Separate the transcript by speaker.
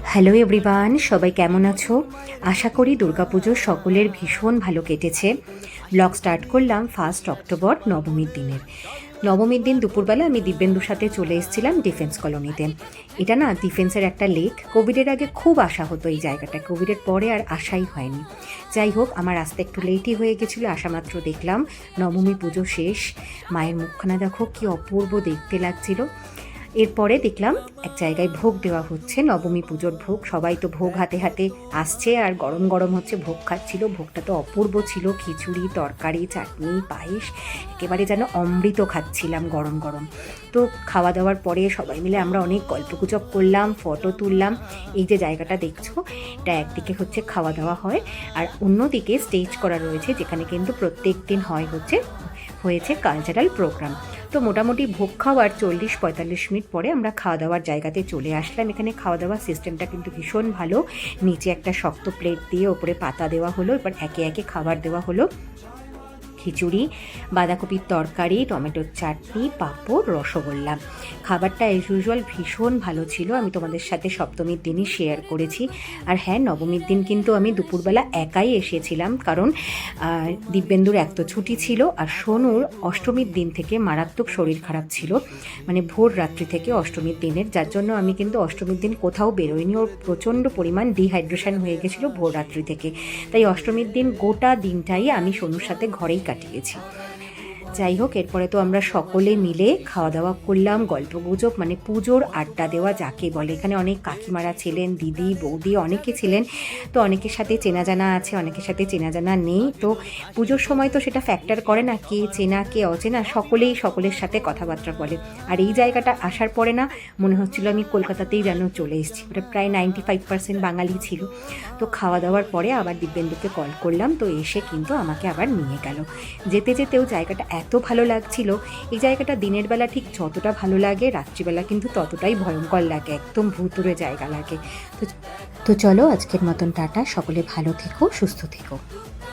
Speaker 1: Hello everyone, সবাই কেমন আছো? আশা করি দুর্গাপুজো সকলের ভীষণ ভালো কেটেছে। ব্লগ স্টার্ট করলাম 1 অক্টোবর নবমীর দিনের। নবমীর দিন দুপুরবেলা আমি দিব্যেন্দুর সাথে চলে এসেছিলাম ডিফেন্স কলোনিতে। এটা না ডিফেন্সের একটা লেক। কোভিডের আগে খুব আসা হতো এই জায়গাটা, কোভিডের পরে আর আসাই হয়নি। যাই হোক, আমার আসতে একটু লেটই হয়ে গেছিলো। আসা মাত্র দেখলাম নবমী পুজো শেষ। মায়ের মুখখানা দেখো কি অপূর্ব দেখতে লাগছিল। এরপরে দেখলাম এক জায়গায় ভোগ দেওয়া হচ্ছে, নবমী পুজোর ভোগ। সবাই তো ভোগ হাতে হাতে আসছে আর গরম গরম হচ্ছে, ভোগ খাচ্ছিল। ভোগটা তো অপূর্ব ছিল, খিচুড়ি, তরকারি, চাটনি, পায়েস, একেবারে যেন অমৃত খাচ্ছিলাম গরম গরম। তো খাওয়া দাওয়ার পরে সবাই মিলে আমরা অনেক গল্পগুজব করলাম, ফটো তুললাম। এই যে জায়গাটা দেখছো, এটা একদিকে হচ্ছে খাওয়া দাওয়া হয় আর অন্যদিকে স্টেজ করা রয়েছে, যেখানে কিন্তু প্রত্যেক দিন হয়েছে কালচারাল প্রোগ্রাম। তো মোটামুটি ভোগ খাওয়ার 40-45 মিনিট পরে আমরা খাওয়া দাওয়ার জায়গাতে চলে আসলাম। এখানে খাওয়া দাওয়ার সিস্টেমটা কিন্তু ভীষণ ভালো। নিচে একটা শক্ত প্লেট দিয়ে ওপরে পাতা দেওয়া হলো, এবার একে একে খাবার দেওয়া হলো। খিচুড়ি, বাঁধাকপির তরকারি, টমেটোর চাটনি, পাঁপড়, রসগোল্লা। খাবারটা অ্যাজ ইউজুয়াল ভীষণ ভালো ছিল। আমি তোমাদের সাথে সপ্তমীর দিনই শেয়ার করেছি। আর হ্যাঁ, নবমীর দিন কিন্তু আমি দুপুরবেলা একাই এসেছিলাম, কারণ দিব্যেন্দুর এক তো ছুটি ছিল, আর সোনুর অষ্টমীর দিন থেকে মারাত্মক শরীর খারাপ ছিল, মানে ভোর রাত্রি থেকে অষ্টমীর দিনের, যার জন্য আমি কিন্তু অষ্টমীর দিন কোথাও বেরোইনি। ওর প্রচণ্ড পরিমাণ ডিহাইড্রেশন হয়ে গেছিলো ভোর রাত্রি থেকে। তাই অষ্টমীর দিন গোটা দিনটাই আমি সোনুর সাথে ঘরেই কাটিয়েছি। যাই হোক, এরপরে তো আমরা সকলে মিলে খাওয়া দাওয়া করলাম, গল্পগুজব, মানে পুজোর আড্ডা দেওয়া যাকে বলে। এখানে অনেক কাকিমারা ছিলেন, দিদি, বৌদি, অনেকে ছিলেন। তো অনেকের সাথে চেনা জানা আছে, অনেকের সাথে চেনা জানা নেই। তো পুজোর সময় তো সেটা ফ্যাক্টর করে না, কে চেনা কে অচেনা, সকলেই সকলের সাথে কথাবার্তা বলে। আর এই জায়গাটা আসার পরে না মনে হচ্ছিল আমি কলকাতাতেই যেন চলে এসেছি। ওটা প্রায় 95% বাঙালি ছিল। তো খাওয়া দাওয়ার পরে আবার দিব্যেন্দুকে কল করলাম, তো এসে কিন্তু আমাকে আবার নিয়ে গেল। যেতে যেতেও জায়গাটা এত ভালো লাগছিল। এই জায়গাটা দিনের বেলা ঠিক যতটা ভালো লাগে, রাত্রিবেলা কিন্তু ততটাই ভয়ঙ্কর লাগে, একদম ভুতুড়ে জায়গা লাগে। তো চলো, আজকের মতন টাটা। সকলে ভালো থেকো, সুস্থ থেকো।